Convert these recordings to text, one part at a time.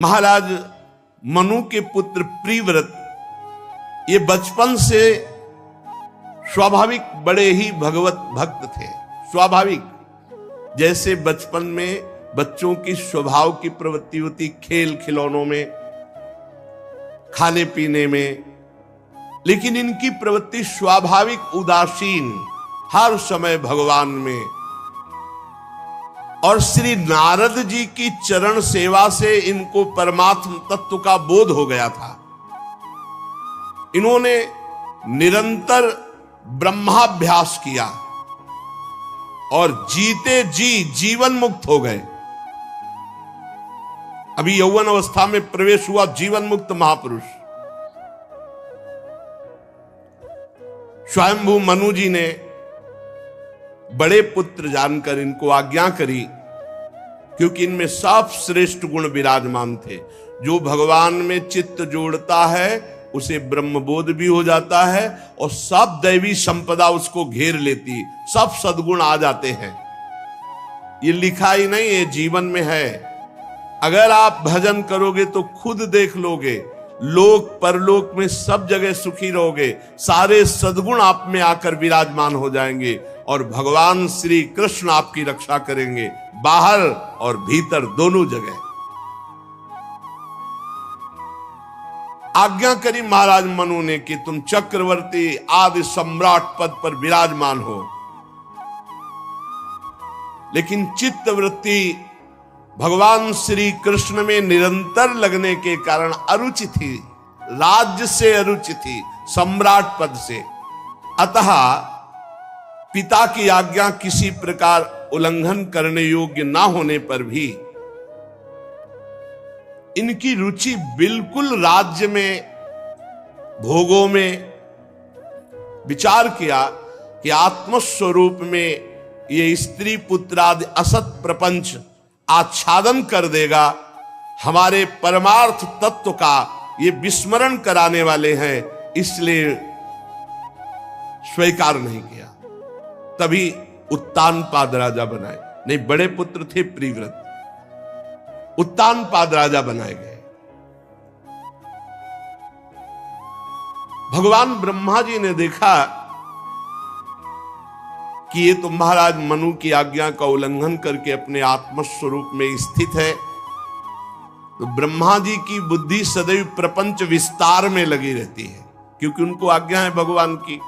महाराज मनु के पुत्र प्रिव्रत ये बचपन से स्वाभाविक बड़े ही भगवत भक्त थे। स्वाभाविक, जैसे बचपन में बच्चों की स्वभाव की प्रवृत्ति होती, खेल खिलौनों में, खाने पीने में, लेकिन इनकी प्रवृत्ति स्वाभाविक उदासीन, हर समय भगवान में। और श्री नारद जी की चरण सेवा से इनको परमात्म तत्व का बोध हो गया था। इन्होंने निरंतर ब्रह्माभ्यास किया और जीते जी जीवन मुक्त हो गए। अभी यौवन अवस्था में प्रवेश हुआ जीवन मुक्त महापुरुष। स्वयंभू मनु जी ने बड़े पुत्र जानकर इनको आज्ञा करी, क्योंकि इनमें सब श्रेष्ठ गुण विराजमान थे। जो भगवान में चित्त जोड़ता है उसे ब्रह्मबोध भी हो जाता है और सब दैवी संपदा उसको घेर लेती, सब सद्गुण आ जाते हैं। ये लिखा ही नहीं, ये जीवन में है। अगर आप भजन करोगे तो खुद देख लोगे, लोक परलोक में सब जगह सुखी रहोगे, सारे सद्गुण आप में आकर विराजमान हो जाएंगे और भगवान श्री कृष्ण आपकी रक्षा करेंगे, बाहर और भीतर दोनों जगह। आज्ञा करी महाराज मनु ने कि तुम चक्रवर्ती आदि सम्राट पद पर विराजमान हो। लेकिन चित्तवृत्ति भगवान श्री कृष्ण में निरंतर लगने के कारण अरुचि थी, राज्य से अरुचि थी, सम्राट पद से। अतः पिता की आज्ञा किसी प्रकार उल्लंघन करने योग्य ना होने पर भी इनकी रुचि बिल्कुल राज्य में, भोगों में। विचार किया कि आत्मस्वरूप में ये स्त्री पुत्र आदि असत प्रपंच आच्छादन कर देगा, हमारे परमार्थ तत्व का ये विस्मरण कराने वाले हैं, इसलिए स्वीकार नहीं किया। तभी उत्तानपाद राजा बनाए। नहीं, बड़े पुत्र थे प्रिव्रत, उत्तानपाद राजा बनाए गए। भगवान ब्रह्मा जी ने देखा कि ये तो महाराज मनु की आज्ञा का उल्लंघन करके अपने आत्मस्वरूप में स्थित है, तो ब्रह्मा जी की बुद्धि सदैव प्रपंच विस्तार में लगी रहती है, क्योंकि उनको आज्ञा है भगवान की।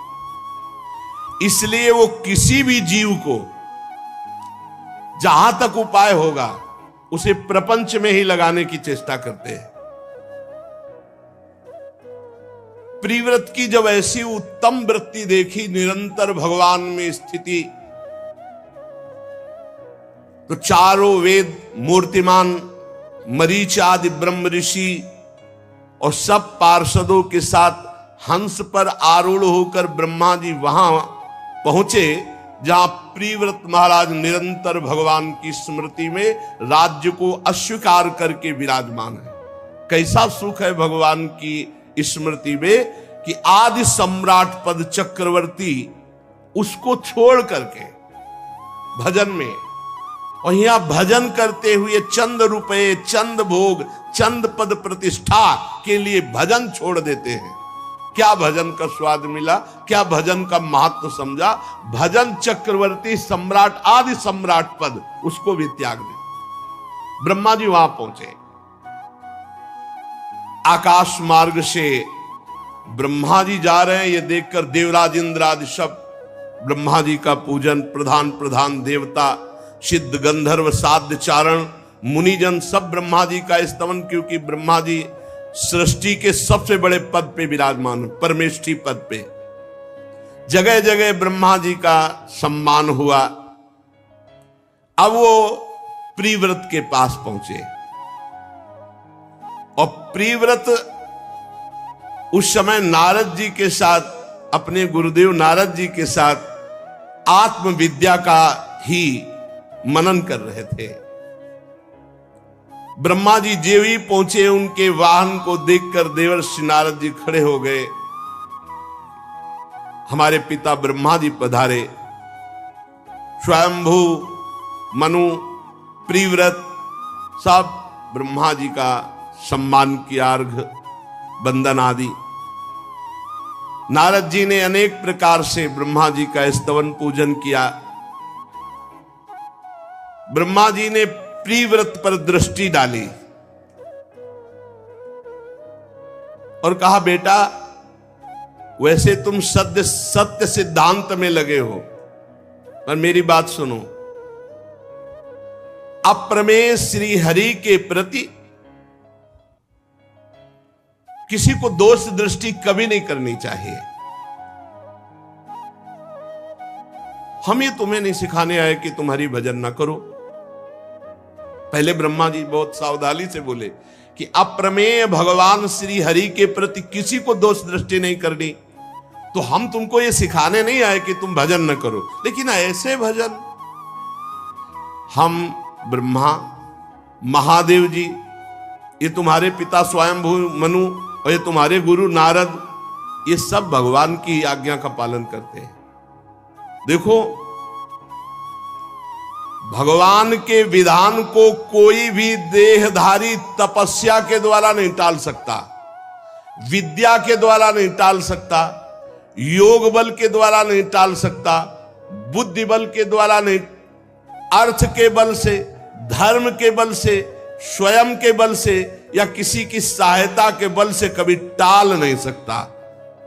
इसलिए वो किसी भी जीव को जहां तक उपाय होगा उसे प्रपंच में ही लगाने की चेष्टा करते हैं। प्रिव्रत की जब ऐसी उत्तम वृत्ति देखी, निरंतर भगवान में स्थिति, तो चारों वेद मूर्तिमान, मरीच आदि ब्रह्म ऋषि और सब पार्षदों के साथ हंस पर आरूढ़ होकर ब्रह्मा जी वहां पहुंचे जहां प्रिव्रत महाराज निरंतर भगवान की स्मृति में राज्य को अस्वीकार करके विराजमान है। कैसा सुख है भगवान की स्मृति में कि आदि सम्राट पद चक्रवर्ती उसको छोड़ करके भजन में, और यहां भजन करते हुए चंद रुपए, चंद भोग, चंद पद प्रतिष्ठा के लिए भजन छोड़ देते हैं। क्या भजन का स्वाद मिला, क्या भजन का महत्व समझा। भजन चक्रवर्ती सम्राट आदि सम्राट पद उसको भी त्याग दे। ब्रह्मा जी वहां पहुंचे। आकाश मार्ग से ब्रह्मा जी जा रहे हैं, ये देखकर देवराज इंद्र आदि सब ब्रह्मा जी का पूजन, प्रधान प्रधान देवता, सिद्ध गंधर्व साध्य चारण मुनिजन सब ब्रह्मा जी का स्तवन, क्योंकि ब्रह्मा जी सृष्टि के सबसे बड़े पद पे विराजमान, परमेष्ठी पद पे। जगह जगह ब्रह्मा जी का सम्मान हुआ। अब वो प्रिव्रत के पास पहुंचे और प्रिव्रत उस समय नारद जी के साथ, अपने गुरुदेव नारद जी के साथ आत्मविद्या का ही मनन कर रहे थे। ब्रह्मा जी जेव ही पहुंचे, उनके वाहन को देखकर देवर्षि नारद जी खड़े हो गए। हमारे पिता ब्रह्मा जी पधारे। स्वयंभू मनु प्रिव्रत सब ब्रह्मा जी का सम्मान किया, अर्घ बंदन आदि। नारद जी ने अनेक प्रकार से ब्रह्मा जी का स्तवन पूजन किया। ब्रह्मा जी ने प्रिव्रत पर दृष्टि डाली और कहा, बेटा वैसे तुम सत्य सिद्धांत में लगे हो, पर मेरी बात सुनो। अप्रमेय श्री हरि के प्रति किसी को दोष दृष्टि कभी नहीं करनी चाहिए। हम ये तुम्हें नहीं सिखाने आए कि तुम हरि भजन ना करो। पहले ब्रह्मा जी बहुत सावधानी से बोले कि अप्रमेय भगवान श्री हरि के प्रति किसी को दोष दृष्टि नहीं करनी। तो हम तुमको ये सिखाने नहीं आए कि तुम भजन न करो, लेकिन ऐसे भजन हम ब्रह्मा, महादेव जी, ये तुम्हारे पिता स्वयंभू मनु और ये तुम्हारे गुरु नारद, ये सब भगवान की आज्ञा का पालन करते हैं। देखो, भगवान के विधान को कोई भी देहधारी तपस्या के द्वारा नहीं टाल सकता, विद्या के द्वारा नहीं टाल सकता, योग बल के द्वारा नहीं टाल सकता, बुद्धि बल के द्वारा नहीं, अर्थ के बल से, धर्म के बल से, स्वयं के बल से या किसी की सहायता के बल से कभी टाल नहीं सकता।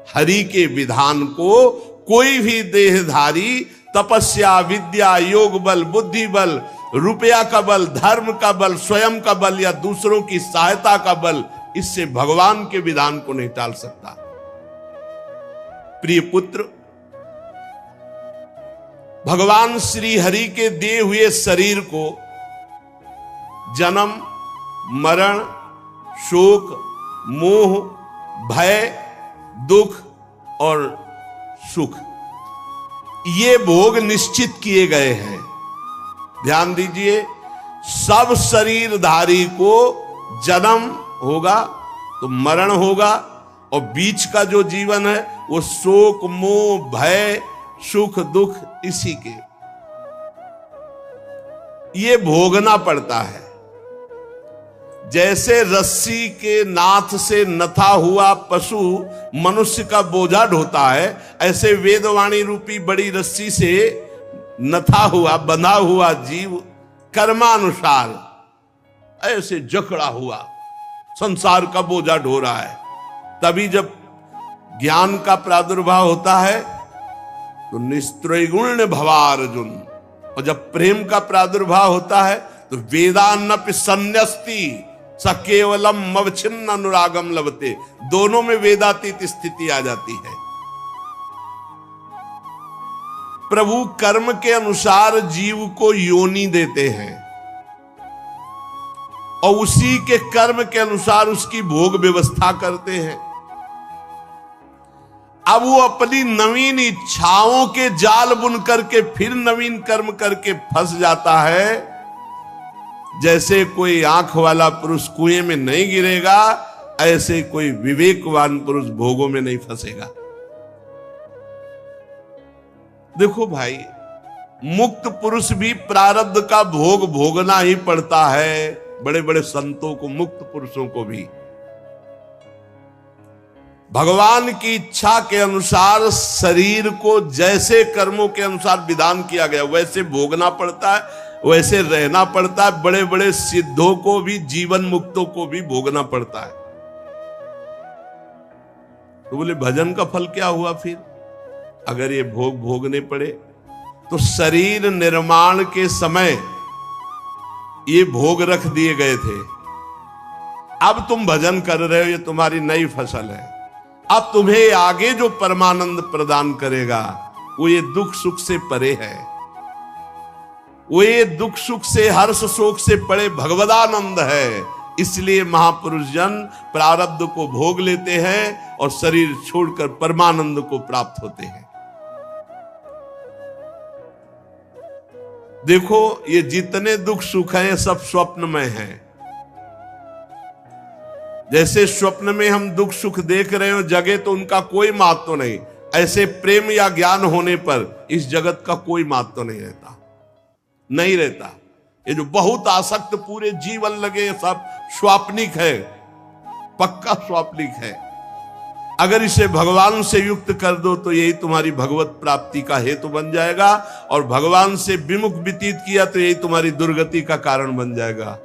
हरि के विधान को कोई भी देहधारी तपस्या, विद्या, योग बल, बुद्धि बल, रुपया का बल, धर्म का बल, स्वयं का बल या दूसरों की सहायता का बल, इससे भगवान के विधान को नहीं टाल सकता। प्रिय पुत्र, भगवान श्री हरि के दिए हुए शरीर को जन्म, मरण, शोक, मोह, भय, दुख और सुख, ये भोग निश्चित किए गए हैं। ध्यान दीजिए, सब शरीरधारी को जन्म होगा तो मरण होगा, और बीच का जो जीवन है वो शोक, मोह, भय, सुख, दुख, इसी के ये भोगना पड़ता है। जैसे रस्सी के नाथ से नथा हुआ पशु मनुष्य का बोझा ढोता है, ऐसे वेदवाणी रूपी बड़ी रस्सी से नथा हुआ, बंधा हुआ जीव कर्मानुसार ऐसे जकड़ा हुआ संसार का बोझा ढो रहा है। तभी जब ज्ञान का प्रादुर्भाव होता है तो निस्त्रैगुण्य भवार्जुन, और जब प्रेम का प्रादुर्भाव होता है तो वेदान्नपि संन्यस्ति स केवलम मवच्छिन्न अनुरागम लभते, दोनों में वेदातीत स्थिति आ जाती है। प्रभु कर्म के अनुसार जीव को योनि देते हैं और उसी के कर्म के अनुसार उसकी भोग व्यवस्था करते हैं। अब वो अपनी नवीन इच्छाओं के जाल बुन करके फिर नवीन कर्म करके फंस जाता है। जैसे कोई आंख वाला पुरुष कुएं में नहीं गिरेगा, ऐसे कोई विवेकवान पुरुष भोगों में नहीं फंसेगा। देखो भाई, मुक्त पुरुष भी प्रारब्ध का भोग भोगना ही पड़ता है। बड़े बड़े संतों को, मुक्त पुरुषों को भी भगवान की इच्छा के अनुसार शरीर को जैसे कर्मों के अनुसार विधान किया गया वैसे भोगना पड़ता है, वैसे रहना पड़ता है। बड़े बड़े सिद्धों को भी, जीवन मुक्तों को भी भोगना पड़ता है। तो बोले भजन का फल क्या हुआ फिर? अगर ये भोग भोगने पड़े तो शरीर निर्माण के समय ये भोग रख दिए गए थे। अब तुम भजन कर रहे हो, ये तुम्हारी नई फसल है। अब तुम्हें आगे जो परमानंद प्रदान करेगा वो ये दुख सुख से परे है। वो ये दुख सुख से, हर्ष शोक से परे भगवदानंद है। इसलिए महापुरुष जन प्रारब्ध को भोग लेते हैं और शरीर छोड़कर परमानंद को प्राप्त होते हैं। देखो, ये जितने दुख सुख हैं सब स्वप्न में हैं। जैसे स्वप्न में हम दुख सुख देख रहे हो, जगह तो उनका कोई महत्व नहीं, ऐसे प्रेम या ज्ञान होने पर इस जगत का कोई महत्व नहीं रहता, नहीं रहता। ये जो बहुत आसक्त पूरे जीवन लगे सब स्वाप्निक है, पक्का स्वाप्निक है। अगर इसे भगवान से युक्त कर दो तो यही तुम्हारी भगवत प्राप्ति का हेतु बन जाएगा, और भगवान से विमुख व्यतीत किया तो यही तुम्हारी दुर्गति का कारण बन जाएगा।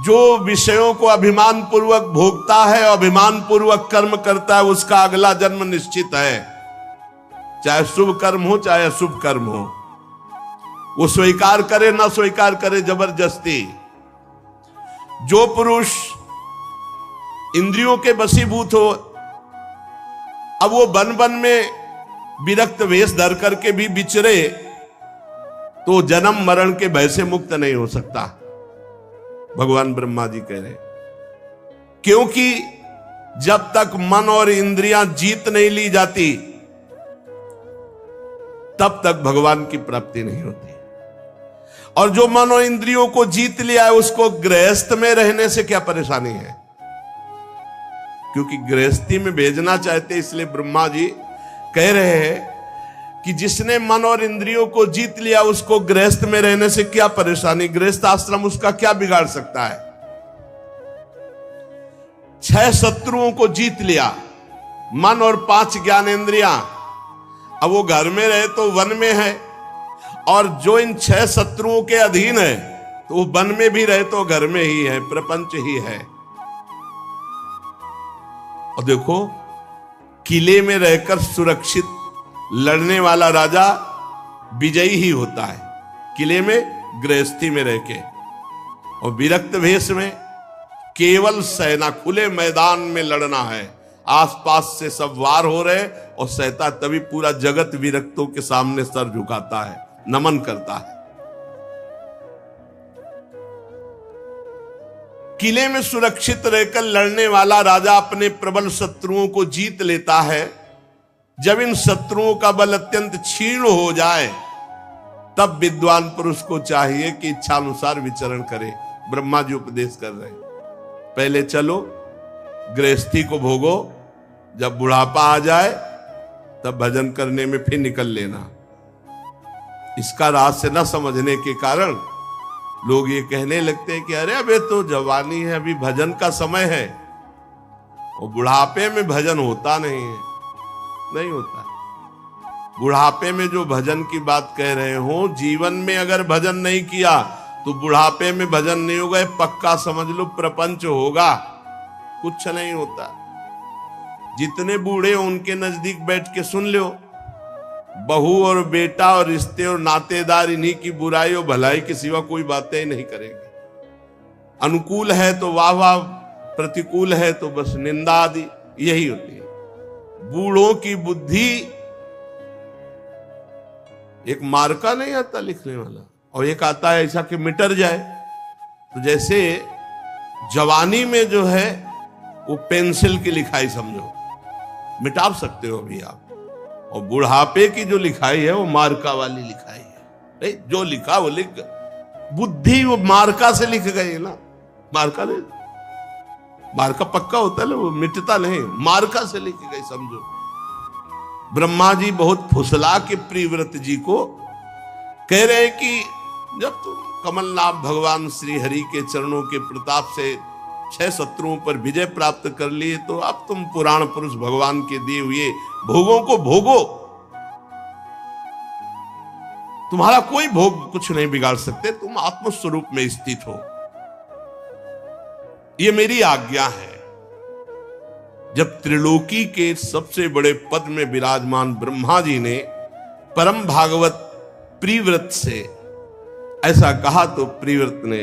जो विषयों को अभिमान पूर्वक भोगता है, अभिमान पूर्वक कर्म करता है, उसका अगला जन्म निश्चित है, चाहे शुभ कर्म हो चाहे अशुभ कर्म हो। वो स्वीकार करे ना स्वीकार करे, जबरदस्ती। जो पुरुष इंद्रियों के वशीभूत हो, अब वो वन वन में विरक्त वेश धर करके भी विचरे तो जन्म मरण के भय से मुक्त नहीं हो सकता, भगवान ब्रह्मा जी कह रहे। क्योंकि जब तक मन और इंद्रियां जीत नहीं ली जाती तब तक भगवान की प्राप्ति नहीं होती। और जो मन और इंद्रियों को जीत लिया है उसको गृहस्थ में रहने से क्या परेशानी है, क्योंकि गृहस्थी में भेजना चाहते, इसलिए ब्रह्मा जी कह रहे हैं कि जिसने मन और इंद्रियों को जीत लिया उसको गृहस्थ में रहने से क्या परेशानी, गृहस्थ आश्रम उसका क्या बिगाड़ सकता है। 6 शत्रुओं को जीत लिया, मन और 5 ज्ञानेंद्रियां। अब वो घर में रहे तो वन में है, और जो इन 6 शत्रुओं के अधीन है तो वो वन में भी रहे तो घर में ही है, प्रपंच ही है। और देखो, किले में रहकर सुरक्षित लड़ने वाला राजा विजयी ही होता है, किले में गृहस्थी में रह के। और विरक्त भेष में केवल सेना, खुले मैदान में लड़ना है, आसपास से सब वार हो रहे और सहता, तभी पूरा जगत विरक्तों के सामने सर झुकाता है, नमन करता है। किले में सुरक्षित रहकर लड़ने वाला राजा अपने प्रबल शत्रुओं को जीत लेता है। जब इन शत्रुओं का बल अत्यंत क्षीण हो जाए तब विद्वान पुरुष को चाहिए कि इच्छानुसार विचरण करे। ब्रह्मा जी उपदेश कर रहे हैं, पहले चलो गृहस्थी को भोगो, जब बुढ़ापा आ जाए तब भजन करने में फिर निकल लेना। इसका रहस्य न समझने के कारण लोग ये कहने लगते हैं कि अरे अबे तो जवानी है, अभी भजन का समय है, और बुढ़ापे में भजन होता नहीं है। नहीं होता। बुढ़ापे में जो भजन की बात कह रहे हो, जीवन में अगर भजन नहीं किया तो बुढ़ापे में भजन नहीं होगा, पक्का समझ लो प्रपंच होगा, कुछ नहीं होता। जितने बूढ़े हो उनके नजदीक बैठ के सुन लो, बहू और बेटा और रिश्ते और नातेदार इन्हीं की बुराई और भलाई के सिवा कोई बातें ही नहीं करेंगे। अनुकूल है तो वाह वाह, प्रतिकूल है तो बस निंदा आदि, यही होती है। बूढ़ों की बुद्धि एक मार्का नहीं आता लिखने वाला, और एक आता है ऐसा कि मिटर जाए। तो जैसे जवानी में जो है वो पेंसिल की लिखाई समझो, मिटा सकते हो अभी आप, और बुढ़ापे की जो लिखाई है वो मार्का वाली लिखाई है। जो लिखा वो लिख, बुद्धि वो मार्का से लिख गई ना, मार्का नहीं, मार्का पक्का होता है ना, वो मिटता नहीं, मार्का से लिख गई समझो। ब्रह्मा जी बहुत फुसला के प्रियव्रत जी को कह रहे हैं कि जब तुम कमलनाथ भगवान श्री हरि के चरणों के प्रताप से 6 शत्रुओं पर विजय प्राप्त कर लिए, तो अब तुम पुराण पुरुष भगवान के दिए हुए भोगों को भोगो। तुम्हारा कोई भोग कुछ नहीं बिगाड़ सकते, तुम आत्मस्वरूप में स्थित हो, ये मेरी आज्ञा है। जब त्रिलोकी के सबसे बड़े पद में विराजमान ब्रह्मा जी ने परम भागवत प्रियव्रत से ऐसा कहा तो प्रियव्रत ने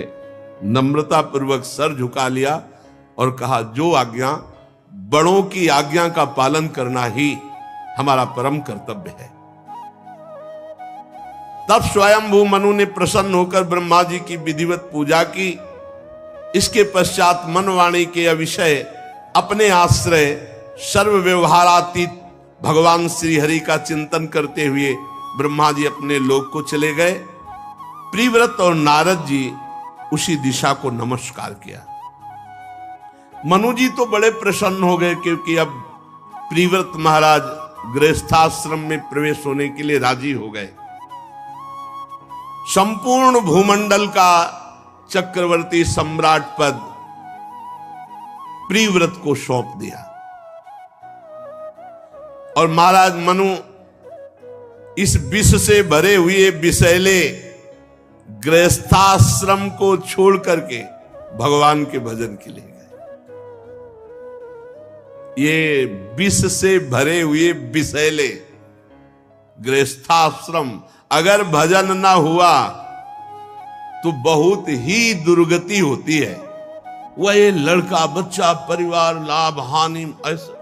नम्रता पूर्वक सर झुका लिया और कहा, जो आज्ञा, बड़ों की आज्ञा का पालन करना ही हमारा परम कर्तव्य है। तब स्वयंभू मनु ने प्रसन्न होकर ब्रह्मा जी की विधिवत पूजा की। इसके पश्चात मनवाणी के अविषय अपने आश्रय सर्व व्यवहारातीत भगवान श्री हरि का चिंतन करते हुए ब्रह्मा जी अपने लोक को चले गए। प्रियव्रत और नारद जी उसी दिशा को नमस्कार किया। मनु जी तो बड़े प्रसन्न हो गए, क्योंकि अब प्रियव्रत महाराज गृहस्थाश्रम में प्रवेश होने के लिए राजी हो गए। संपूर्ण भूमंडल का चक्रवर्ती सम्राट पद प्रिव्रत को सौंप दिया। और महाराज मनु इस विष से भरे हुए विषैले गृहस्थाश्रम को छोड़ करके भगवान के भजन के लिए गए। ये विष से भरे हुए विषैले गृहस्थाश्रम, अगर भजन ना हुआ तो बहुत ही दुर्गति होती है। वह ये लड़का बच्चा परिवार लाभ हानि, ऐसा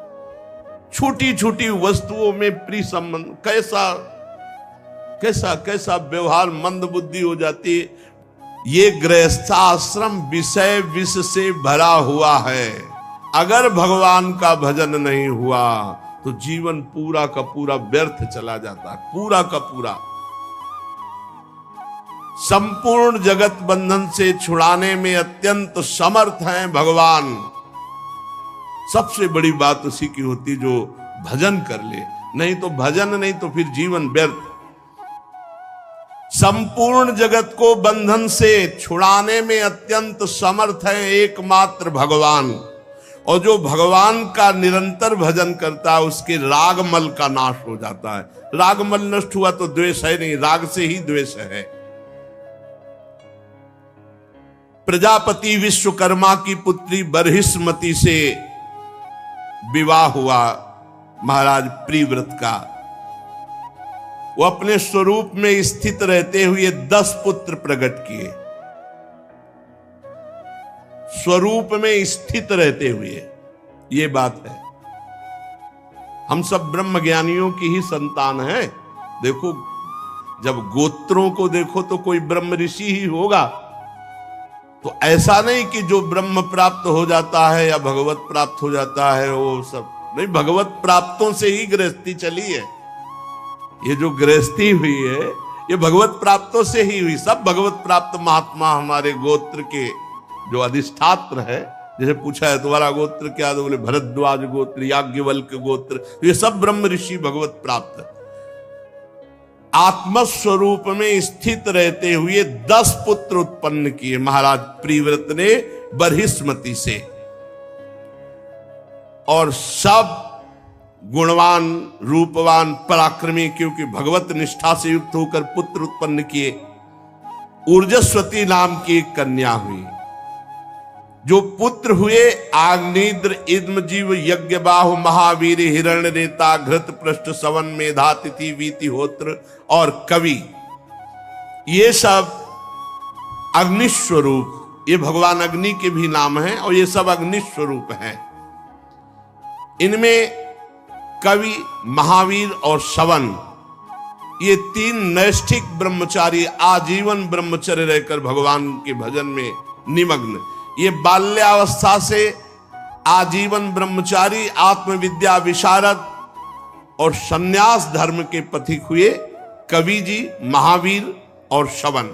छोटी छोटी वस्तुओं में प्रिय संबंध, कैसा कैसा कैसा व्यवहार, मंद बुद्धि हो जाती है। ये गृहस्थाश्रम विषय विष से भरा हुआ है। अगर भगवान का भजन नहीं हुआ तो जीवन पूरा का पूरा व्यर्थ चला जाता है, पूरा का पूरा। संपूर्ण जगत बंधन से छुड़ाने में अत्यंत समर्थ हैं भगवान। सबसे बड़ी बात उसी की होती जो भजन कर ले, नहीं तो भजन नहीं तो फिर जीवन व्यर्थ। संपूर्ण जगत को बंधन से छुड़ाने में अत्यंत समर्थ है एकमात्र भगवान। और जो भगवान का निरंतर भजन करता है उसके रागमल का नाश हो जाता है। रागमल नष्ट हुआ तो द्वेष है नहीं, राग से ही द्वेष है। प्रजापति विश्वकर्मा की पुत्री बर्हिष्मति से विवाह हुआ महाराज प्रिव्रत का। वो अपने स्वरूप में स्थित रहते हुए 10 पुत्र प्रकट किए। स्वरूप में स्थित रहते हुए, ये बात है। हम सब ब्रह्म ज्ञानियों की ही संतान हैं। देखो, जब गोत्रों को देखो तो कोई ब्रह्म ऋषि ही होगा। तो ऐसा नहीं कि जो ब्रह्म प्राप्त हो जाता है या भगवत प्राप्त हो जाता है वो सब नहीं, भगवत प्राप्तों से ही गृहस्थी चली है। ये जो गृहस्थी हुई है ये भगवत प्राप्तों से ही हुई। सब भगवत प्राप्त महात्मा हमारे गोत्र के जो अधिष्ठात्र है, जैसे पूछा है तुम्हारा गोत्र क्या, तो बोले भरद्वाज गोत्र, याज्ञवल्क्य गोत्र, तो ये सब ब्रह्म ऋषि भगवत प्राप्त आत्मस्वरूप में स्थित रहते हुए 10 पुत्र उत्पन्न किए महाराज प्रिव्रत ने बर्हिष्मति से। और सब गुणवान, रूपवान, पराक्रमी, क्योंकि भगवत निष्ठा से युक्त होकर पुत्र उत्पन्न किए। ऊर्जस्वती नाम की एक कन्या हुई। जो पुत्र हुए आग्नेद्र, इद्मजीव, यज्ञबाहु, महावीर, हिरण्यरेता, घृत पृष्ठ, सवन, मेधा, तिथि, वीतिहोत्र और कवि, ये सब अग्निस्वरूप, ये भगवान अग्नि के भी नाम हैं और ये सब अग्निस्वरूप हैं। इनमें कवि, महावीर और सवन, ये 3 नैष्ठिक ब्रह्मचारी आजीवन ब्रह्मचर्य रहकर भगवान के भजन में निमग्न। ये बाल्यावस्था से आजीवन ब्रह्मचारी, आत्मविद्या विशारद और सन्यास धर्म के पथिक हुए कवि जी, महावीर और सवन।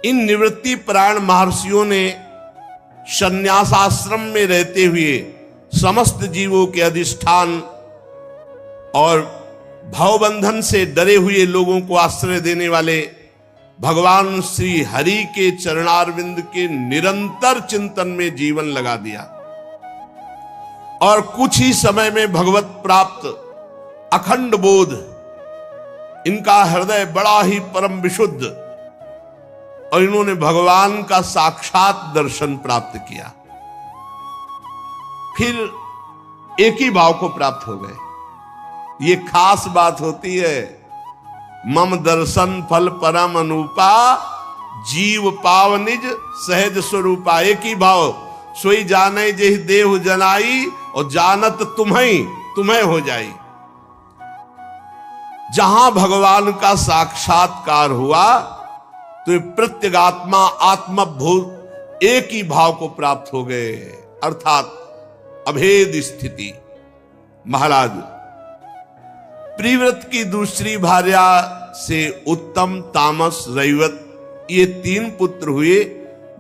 इन निवृत्ति परायण महर्षियों ने सन्यासाश्रम में रहते हुए समस्त जीवों के अधिष्ठान और भवबंधन से डरे हुए लोगों को आश्रय देने वाले भगवान श्री हरि के चरणारविंद के निरंतर चिंतन में जीवन लगा दिया। और कुछ ही समय में भगवत प्राप्त अखंड बोध, इनका हृदय बड़ा ही परम विशुद्ध, और इन्होंने भगवान का साक्षात दर्शन प्राप्त किया। फिर एक ही भाव को प्राप्त हो गए। ये खास बात होती है। मम दर्शन फल परम अनुपा, जीव पाव निज सहज स्वरूपा। एक ही भाव, सोई जाने जेहि देव जनाई, और जानत तुम्हें हो जाई। जहां भगवान का साक्षात्कार हुआ तो प्रत्यगात्मा आत्मभूत एक ही भाव को प्राप्त हो गए, अर्थात अभेद स्थिति। महाराज प्रिव्रत की दूसरी भार्या से उत्तम, तामस, रैवत, ये 3 पुत्र हुए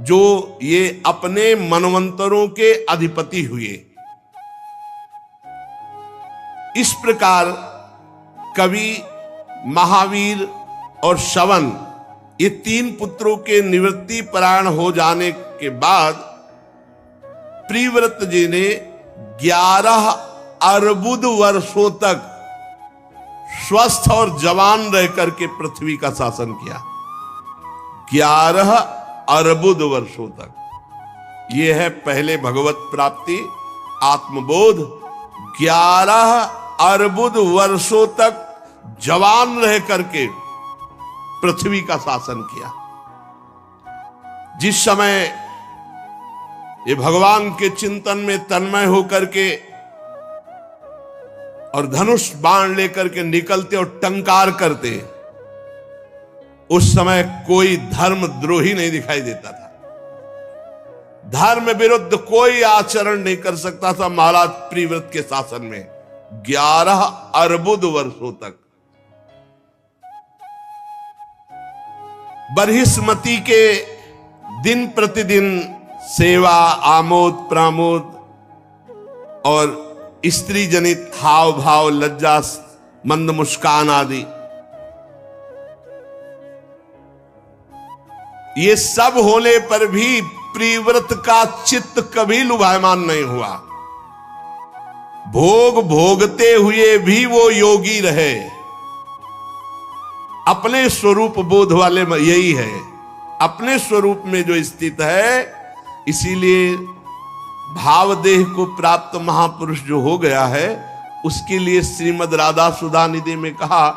जो ये अपने मनवंतरों के अधिपति हुए। इस प्रकार कवि, महावीर और सवन, ये 3 पुत्रों के निवृत्ति परायण हो जाने के बाद प्रियव्रत जी ने 11 अर्बुद वर्षों तक स्वस्थ और जवान रह करके पृथ्वी का शासन किया। 11 अर्बुद वर्षों तक। यह है पहले भगवत प्राप्ति, आत्मबोध। 11 अर्बुद वर्षों तक जवान रह करके पृथ्वी का शासन किया। जिस समय ये भगवान के चिंतन में तन्मय होकर के और धनुष बाण लेकर के निकलते और टंकार करते, उस समय कोई धर्मद्रोही नहीं दिखाई देता था। धर्म विरुद्ध कोई आचरण नहीं कर सकता था महाराज प्रियव्रत के शासन में 11 अर्बुद वर्षों तक। बरहिस्मती के दिन प्रतिदिन सेवा, आमोद प्रमोद और स्त्री जनित हाव भाव, लज्जा, मंद मुस्कान आदि, ये सब होने पर भी प्रियव्रत का चित्त कभी लुभायमान नहीं हुआ। भोग भोगते हुए भी वो योगी रहे। अपने स्वरूप बोध वाले यही है, अपने स्वरूप में जो स्थित है। इसीलिए भावदेह को प्राप्त महापुरुष जो हो गया है, उसके लिए श्रीमद् राधा सुधा निधि में कहा,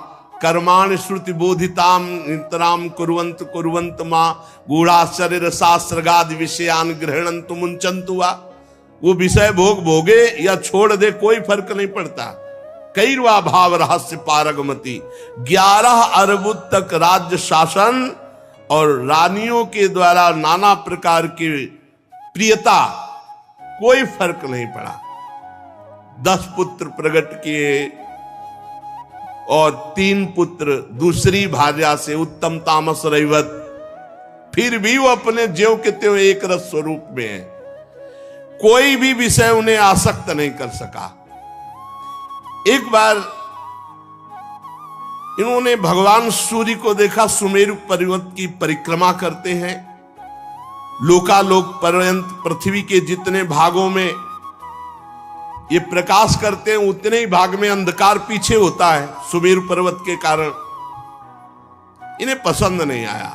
कर्माणि श्रुति बोधिताम नितराम कुर्वंत कुर्वंत मां गूढ़ाश्चर्य रसास्त्रगाद विषयान गृहणंतु मुंचंतु वा। वो विषय भोग भोगे या छोड़ दे, कोई फर्क नहीं पड़ता। कैरवा भाव रहस्य पारगमति। 11 अर्बुद तक राज्य शासन और रानियों के द्वारा नाना प्रकार की प्रियता, कोई फर्क नहीं पड़ा। 10 पुत्र प्रकट किए और 3 पुत्र दूसरी भार्या से उत्तम तामस रहिवत, फिर भी वो अपने ज्यों के त्यों एक रस स्वरूप में है। कोई भी विषय उन्हें आसक्त नहीं कर सका। एक बार इन्होंने भगवान सूर्य को देखा, सुमेरु पर्वत की परिक्रमा करते हैं। लोकालोक पर्यंत पृथ्वी के जितने भागों में ये प्रकाश करते हैं, उतने ही भाग में अंधकार पीछे होता है सुमेरु पर्वत के कारण। इन्हें पसंद नहीं आया।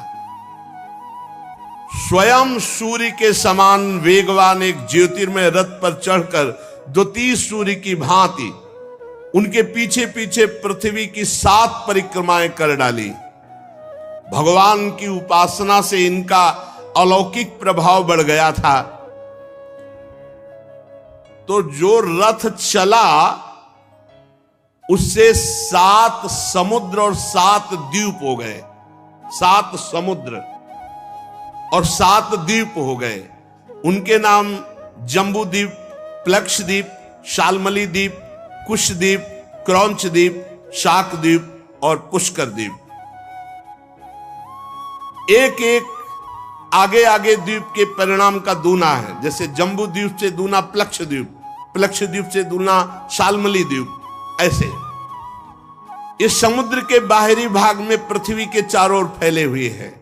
स्वयं सूर्य के समान वेगवान एक ज्योतिर्मय रथ पर चढ़कर द्वितीय सूर्य की भांति उनके पीछे पीछे पृथ्वी की 7 परिक्रमाएं कर डाली। भगवान की उपासना से इनका अलौकिक प्रभाव बढ़ गया था। तो जो रथ चला उससे 7 समुद्र और 7 द्वीप हो गए। 7 समुद्र और 7 द्वीप हो गए। उनके नाम जम्बू द्वीप, प्लक्ष द्वीप, शालमली द्वीप, कुश द्वीप, क्रौंच द्वीप, शाक द्वीप और पुष्कर द्वीप। एक एक आगे आगे द्वीप के परिणाम का दूना है। जैसे जम्बू द्वीप से दूना प्लक्ष द्वीप, प्लक्ष द्वीप से दूना शालमली द्वीप। ऐसे इस समुद्र के बाहरी भाग में पृथ्वी के चारों ओर फैले हुए हैं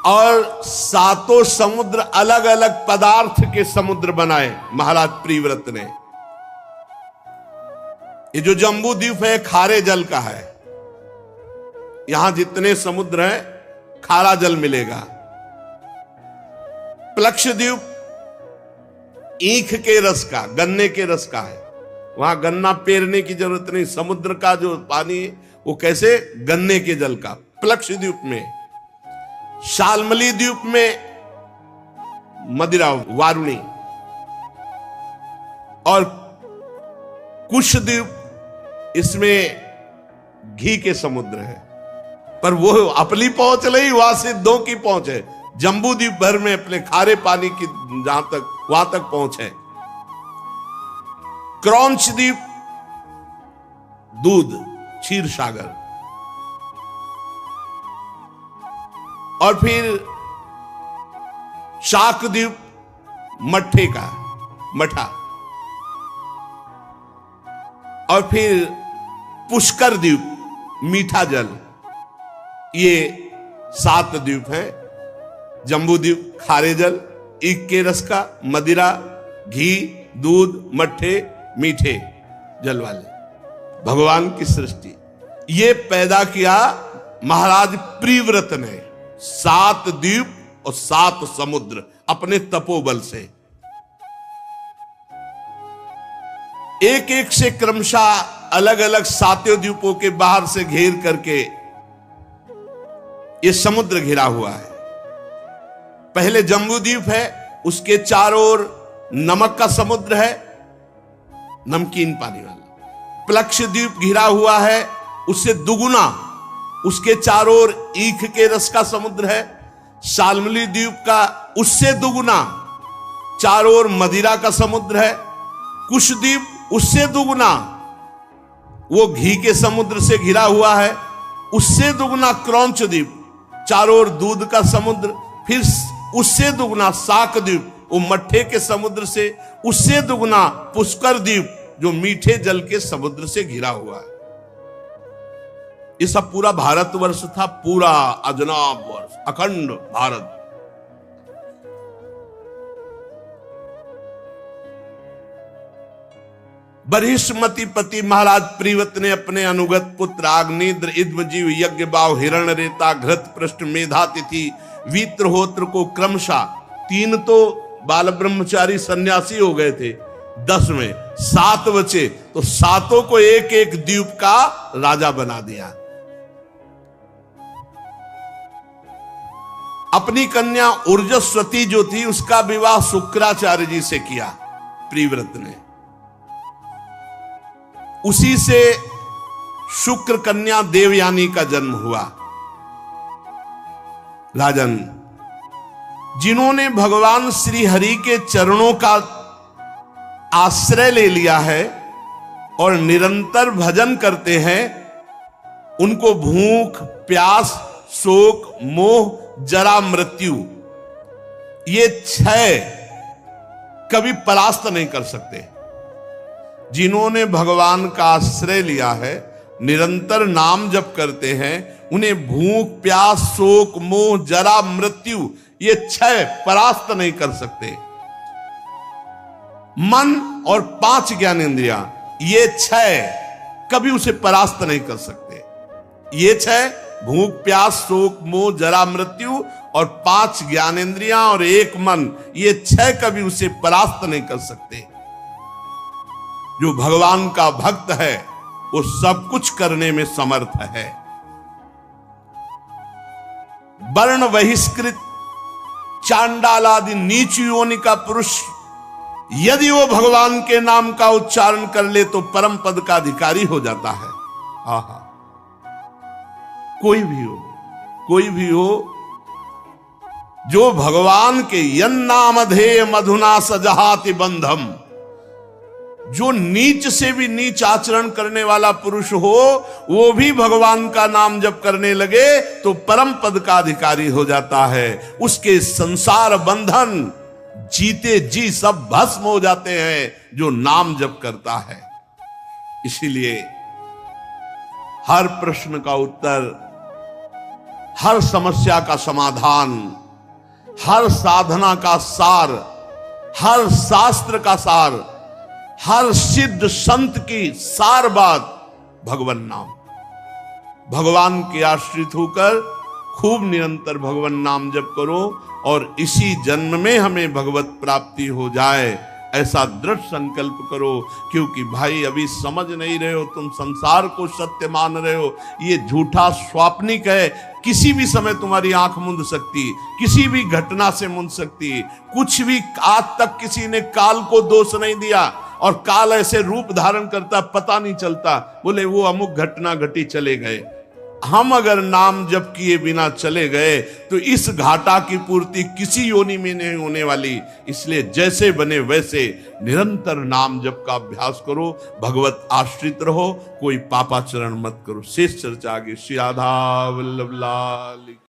और 7 समुद्र अलग अलग पदार्थ के समुद्र बनाए महाराज प्रियव्रत ने। ये जो जम्बू द्वीप है खारे जल का है। यहां जितने समुद्र हैं खारा जल मिलेगा। प्लक्ष द्वीप ईख के रस का, गन्ने के रस का है। वहां गन्ना पेरने की जरूरत नहीं। समुद्र का जो पानी है वो कैसे, गन्ने के जल का। प्लक्ष द्वीप में, शालमली द्वीप में मदिरा वारुणी और कुश द्वीप, इसमें घी के समुद्र है। पर वो अपनी पहुंच नहीं, वहां सिद्धों की पहुंच है। जम्बू द्वीप भर में अपने खारे पानी की जहां तक वहां तक पहुंच है। क्रौंच द्वीप दूध, क्षीर सागर। और फिर शाक द्वीप मट्ठे का, मठा। और फिर पुष्कर द्वीप मीठा जल। ये 7 द्वीप हैं। जम्बू द्वीप खारे जल, ईख के रस का, मदिरा, घी, दूध, मट्ठे, मीठे जल वाले। भगवान की सृष्टि ये पैदा किया महाराज प्रिव्रत ने। 7 द्वीप और 7 समुद्र अपने तपोबल से, एक एक से क्रमशः अलग अलग 7 द्वीपों के बाहर से घेर करके ये समुद्र घिरा हुआ है। पहले जम्बू द्वीप है, उसके चारों ओर नमक का समुद्र है, नमकीन पानी वाला। प्लक्ष द्वीप घिरा हुआ है, उससे दुगुना उसके चारों ओर ईख के रस का समुद्र है। शाल्मली द्वीप का उससे दुगुना चारों ओर मदिरा का समुद्र है। कुश द्वीप उससे दुगुना वो घी के समुद्र से घिरा हुआ है। उससे दुगुना क्रौंच द्वीप, चारों ओर दूध का समुद्र। फिर उससे दुगुना शाक द्वीप, वो मट्ठे के समुद्र से। उससे दुगुना पुष्कर द्वीप, जो मीठे जल के समुद्र से घिरा हुआ है। ये सब पूरा भारतवर्ष था, पूरा अजनाब वर्ष, अखंड भारत। बरिष्मति पति महाराज प्रिव्रत ने अपने अनुगत पुत्र आग्नेद्र, इद्मजीव, यज्ञ बाव, हिरण रेता, घृत पृष्ठ, मेधातिथि, वीत्रहोत्र को क्रमशः, 3 तो बाल ब्रह्मचारी सन्यासी हो गए थे, 10 में 7 बचे, तो 7 को एक एक द्वीप का राजा बना दिया। अपनी कन्या ऊर्जस्वती जो थी, उसका विवाह शुक्राचार्य जी से किया प्रिव्रत ने। उसी से शुक्र कन्या देवयानी का जन्म हुआ। राजन, जिन्होंने भगवान श्री हरि के चरणों का आश्रय ले लिया है और निरंतर भजन करते हैं, उनको भूख, प्यास, शोक, मोह, जरा, मृत्यु, ये 6 कभी परास्त नहीं कर सकते। जिन्होंने भगवान का आश्रय लिया है, निरंतर नाम जप करते हैं, उन्हें भूख, प्यास, शोक, मोह, जरा, मृत्यु, ये 6 परास्त नहीं कर सकते। मन और 5 ज्ञानेंद्रियां, ये 6 कभी उसे परास्त नहीं कर सकते। ये 6 भूख, प्यास, शोक, मोह, जरा, मृत्यु और 5 ज्ञानेंद्रियां और 1 मन, ये 6 कभी उसे परास्त नहीं कर सकते। जो भगवान का भक्त है वो सब कुछ करने में समर्थ है। वर्ण बहिष्कृत चांडाल आदि नीच योनि का पुरुष यदि वो भगवान के नाम का उच्चारण कर ले तो परम पद का अधिकारी हो जाता है। आहा, कोई भी हो जो भगवान के यन्नामधेय मधुना सजहाति बंधम, जो नीच से भी नीच आचरण करने वाला पुरुष हो, वो भी भगवान का नाम जप करने लगे तो परम पद का अधिकारी हो जाता है। उसके संसार बंधन जीते जी सब भस्म हो जाते हैं जो नाम जप करता है। इसीलिए हर प्रश्न का उत्तर, हर समस्या का समाधान, हर साधना का सार, हर शास्त्र का सार, हर सिद्ध संत की सार बात भगवान नाम। भगवान के आश्रित होकर खूब निरंतर भगवान नाम जप करो और इसी जन्म में हमें भगवत प्राप्ति हो जाए, ऐसा दृढ़ संकल्प करो। क्योंकि भाई अभी समझ नहीं रहे हो, तुम संसार को सत्य मान रहे हो, ये झूठा स्वाप्निक है। किसी भी समय तुम्हारी आंख मूंद सकती, किसी भी घटना से मूंद सकती। कुछ भी आज तक किसी ने काल को दोष नहीं दिया, और काल ऐसे रूप धारण करता पता नहीं चलता। बोले वो अमुक घटना घटी, चले गए। हम अगर नाम जप किए बिना चले गए तो इस घाटा की पूर्ति किसी योनि में नहीं होने वाली। इसलिए जैसे बने वैसे निरंतर नाम जप का अभ्यास करो, भगवत आश्रित रहो, कोई पापाचरण मत करो। शेष चर्चा आगे। श्री राधा वल्लभ लाल।